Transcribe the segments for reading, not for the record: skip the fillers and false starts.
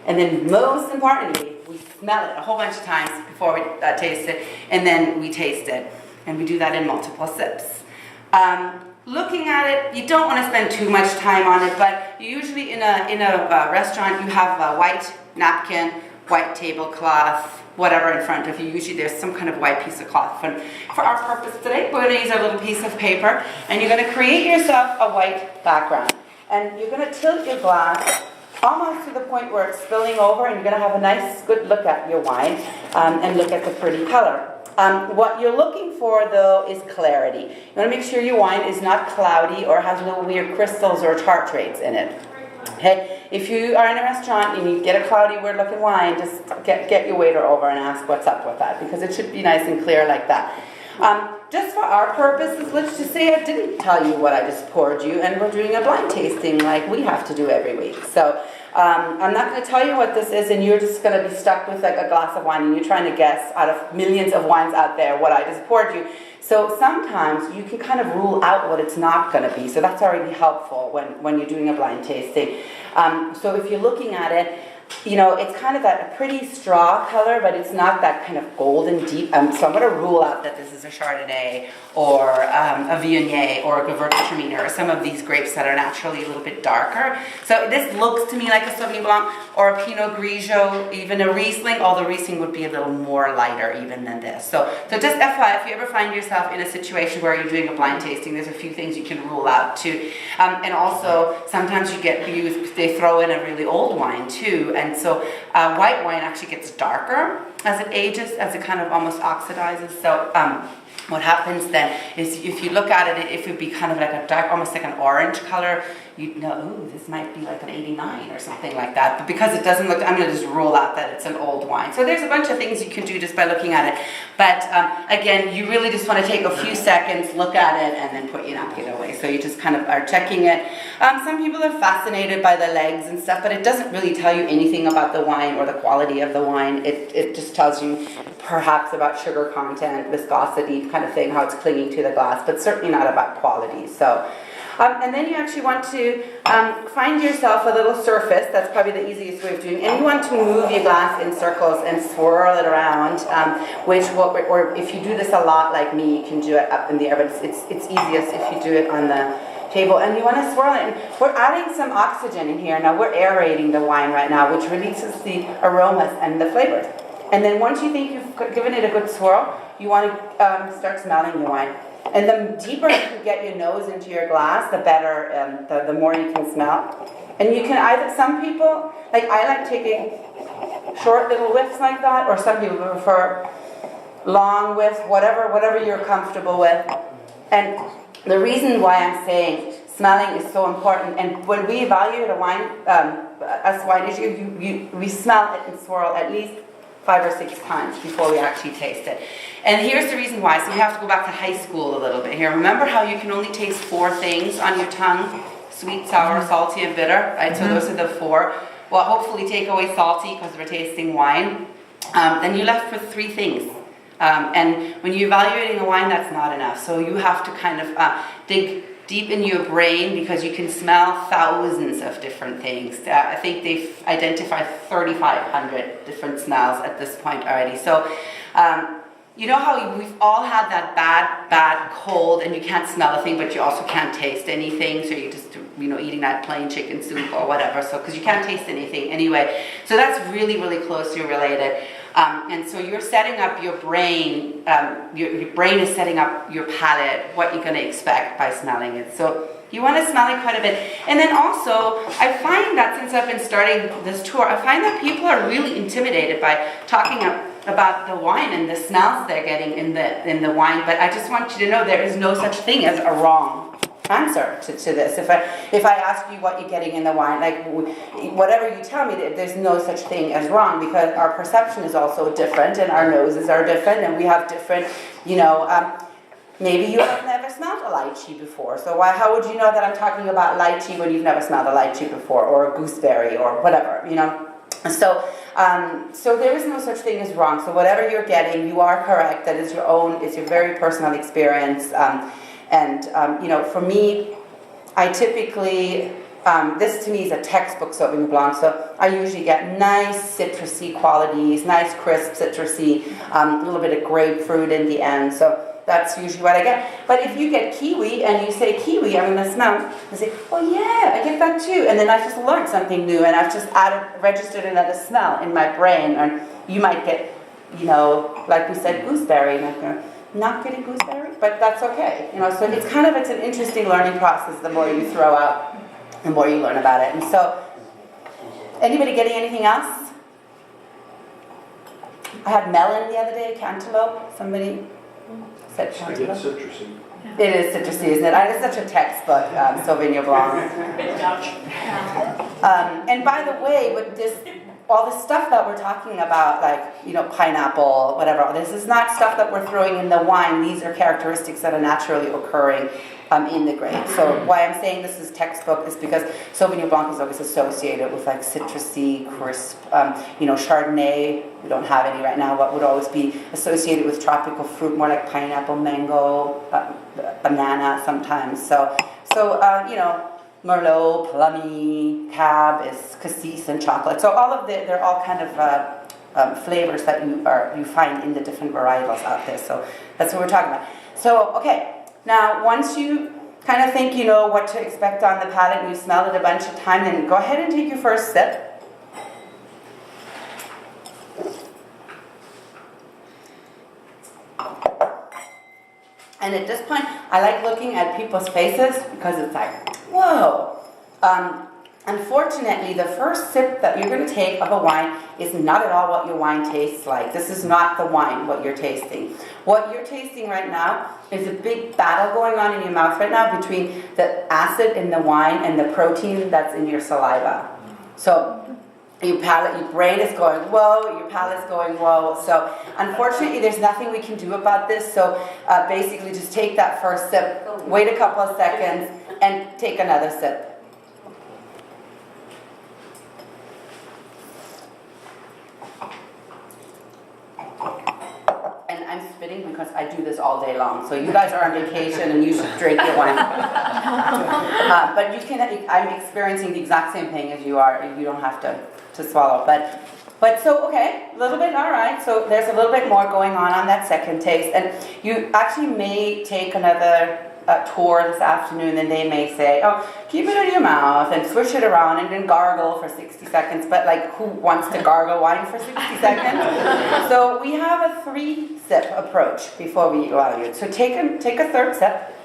And then most importantly, we smell it a whole bunch of times before we taste it, and then we taste it. And we do that in multiple sips. Looking at it, you don't want to spend too much time on it, but usually in a restaurant you have a white napkin, white tablecloth, whatever in front of you. Usually there's some kind of white piece of cloth. And for our purpose today, we're going to use a little piece of paper, and you're going to create yourself a white background. And you're going to tilt your glass almost to the point where it's spilling over, and you're going to have a nice, good look at your wine and look at the pretty color. What you're looking for, though, is clarity. You want to make sure your wine is not cloudy or has little weird crystals or tartrates in it. Okay? If you are in a restaurant and you get a cloudy, weird-looking wine, just get your waiter over and ask what's up with that, because it should be nice and clear like that. Just for our purposes, let's just say I didn't tell you what I just poured you, and we're doing a blind tasting like we have to do every week. So I'm not going to tell you what this is, and you're just going to be stuck with like a glass of wine, and you're trying to guess out of millions of wines out there what I just poured you. So sometimes you can kind of rule out what it's not going to be. So that's already helpful when you're doing a blind tasting. So if you're looking at it, you know, it's kind of that pretty straw color, but it's not that kind of golden deep. So I'm going to rule out that this is a Chardonnay or a Viognier or a Gewürztraminer or some of these grapes that are naturally a little bit darker. So this looks to me like a Sauvignon Blanc or a Pinot Grigio, even a Riesling, although Riesling would be a little more lighter even than this. So just FYI, if you ever find yourself in a situation where you're doing a blind tasting, there's a few things you can rule out too. And also, sometimes they throw in a really old wine too. And so white wine actually gets darker as it ages, as it kind of almost oxidizes. So what happens then is if you look at it, it would be kind of like a dark, almost like an orange color. You'd know, ooh, this might be like an 89 or something like that. But because it doesn't look, I'm going to just rule out that it's an old wine. So there's a bunch of things you can do just by looking at it. But again, you really just want to take a few seconds, look at it, and then put your napkin away. So you just kind of are checking it. Some people are fascinated by the legs and stuff, but it doesn't really tell you anything about the wine or the quality of the wine. It just tells you perhaps about sugar content, viscosity kind of thing, how it's clinging to the glass, but certainly not about quality. So. And then you actually want to find yourself a little surface. That's probably the easiest way of doing it. And you want to move your glass in circles and swirl it around, or if you do this a lot like me, you can do it up in the air, but it's easiest if you do it on the table. And you want to swirl it. And we're adding some oxygen in here. Now we're aerating the wine right now, which releases the aromas and the flavors. And then once you think you've given it a good swirl, you want to start smelling your wine. And the deeper you can get your nose into your glass, the better, the more you can smell. And you can either, some people, like I like taking short little whiffs like that, or some people prefer long whiffs, whatever you're comfortable with. And the reason why I'm saying smelling is so important, and when we evaluate a wine, us wine issue, we smell it and swirl at least 5 or 6 times before we actually taste it. And here's the reason why. So we have to go back to high school a little bit here. Remember how you can only taste 4 things on your tongue? Sweet, sour, salty, and bitter, right? So those are the 4. Well, hopefully take away salty because we're tasting wine. Then you're left with 3 things. And when you're evaluating a wine, that's not enough. So you have to kind of dig deep in your brain, because you can smell thousands of different things. I think they've identified 3,500 different smells at this point already. So you know how we've all had that bad cold, and you can't smell a thing, but you also can't taste anything. So you're just eating that plain chicken soup or whatever. So because you can't taste anything anyway. So that's really, really closely related. And so you're setting up your brain, your brain is setting up your palate, what you're going to expect by smelling it. So you want to smell it quite a bit. And then also, I find that since I've been starting this tour, I find that people are really intimidated by talking about the wine and the smells they're getting in the wine. But I just want you to know there is no such thing as a wrong answer to this. If I ask you what you're getting in the wine, like whatever you tell me, there's no such thing as wrong, because our perception is also different, and our noses are different, and we have different, maybe you have never smelled a lychee before, so how would you know that I'm talking about lychee when you've never smelled a lychee before, or a gooseberry, or whatever, So there is no such thing as wrong. So whatever you're getting, you are correct. That is your own, it's your very personal experience. For me, I typically this to me is a textbook Sauvignon Blanc, so I usually get nice citrusy qualities, nice crisp citrusy, a little bit of grapefruit in the end, so that's usually what I get. But if you get kiwi and you say kiwi, I'm going to smell, I say, oh yeah, I get that too. And then I've just learned something new and I've just registered another smell in my brain. And you might get, like we said, gooseberry. And I'm going, not getting gooseberry, but that's okay. So it's an interesting learning process. The more you throw out, the more you learn about it. And so, anybody getting anything else? I had melon the other day, cantaloupe. Somebody said cantaloupe. It's citrusy. It is citrusy, isn't it? It's such a textbook, Sauvignon Blanc. And by the way, with this, all the stuff that we're talking about, like, pineapple, whatever, this is not stuff that we're throwing in the wine. These are characteristics that are naturally occurring in the grape. So why I'm saying this is textbook is because Sauvignon Blanc is always associated with like citrusy, crisp, Chardonnay, we don't have any right now, but would always be associated with tropical fruit, more like pineapple, mango, banana sometimes. So Merlot, Plummy, Cab is cassis and chocolate. So all of they're all kind of flavors that you find in the different varietals out there. So that's what we're talking about. So, okay. Now, once you kind of think you know what to expect on the palate and you smelled it a bunch of times, then go ahead and take your first sip. And at this point, I like looking at people's faces because it's like, whoa. Unfortunately, the first sip that you're going to take of a wine is not at all what your wine tastes like. This is not the wine, what you're tasting. What you're tasting right now is a big battle going on in your mouth right now between the acid in the wine and the protein that's in your saliva. So your brain is going, whoa, your palate's going, whoa. So unfortunately, there's nothing we can do about this. So basically, just take that first sip, wait a couple of seconds, and take another sip. I'm spitting because I do this all day long. So you guys are on vacation and you should drink your wine. But I'm experiencing the exact same thing as you are. You don't have to swallow. But so, okay, a little bit, all right. So there's a little bit more going on that second taste. And you actually may take another tour this afternoon, and they may say, oh, keep it in your mouth and swish it around and then gargle for 60 seconds. But like, who wants to gargle wine for 60 seconds? So we have a 3-sip approach before we evaluate. So take a third sip.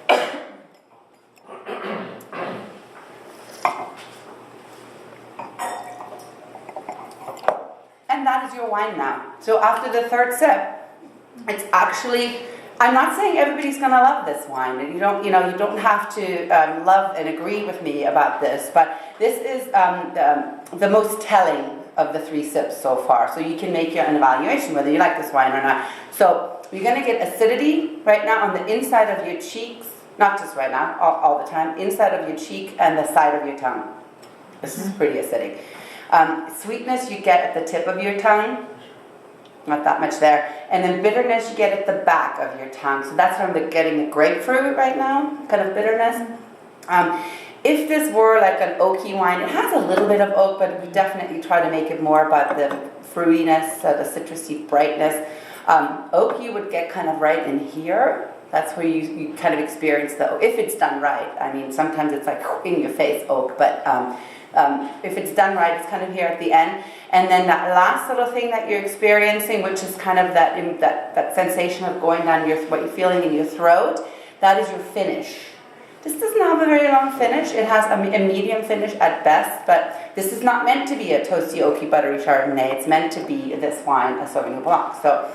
And that is your wine now. So after the third sip, it's actually, I'm not saying everybody's going to love this wine, and you don't have to love and agree with me about this, but this is the most telling of the 3 sips so far. So you can make an evaluation whether you like this wine or not. So you're going to get acidity right now on the inside of your cheeks, not just right now, all the time, inside of your cheek and the side of your tongue. This is pretty acidic. Sweetness you get at the tip of your tongue. Not that much there. And then bitterness you get at the back of your tongue. So that's where I'm getting the grapefruit right now, kind of bitterness. If this were like an oaky wine, it has a little bit of oak, but we definitely try to make it more about the fruitiness, the citrusy brightness. Oak you would get kind of right in here. That's where you kind of experience the oak, if it's done right. I mean, sometimes it's like in your face oak, but if it's done right, it's kind of here at the end. And then that last little thing that you're experiencing, which is kind of that sensation of going down what you're feeling in your throat, that is your finish. This doesn't have a very long finish. It has a medium finish at best, but this is not meant to be a toasty, oaky, buttery Chardonnay. It's meant to be this wine, a Sauvignon Blanc. So,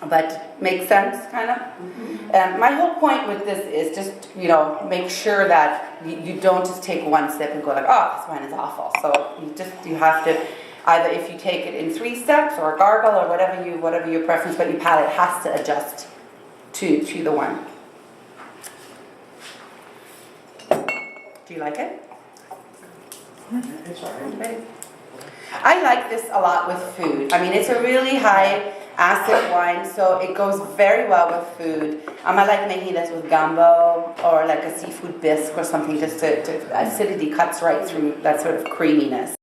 but makes sense, kind of. Mm-hmm. My whole point with this is just, make sure that you don't just take one sip and go like, oh, this wine is awful. So you have to, either if you take it in 3 steps or gargle or whatever your preference, but your palate has to adjust to the wine. Do you like it? It's all right. I like this a lot with food. I mean, it's a really high acid wine, so it goes very well with food. I like making this with gumbo or like a seafood bisque or something, just to acidity cuts right through that sort of creaminess.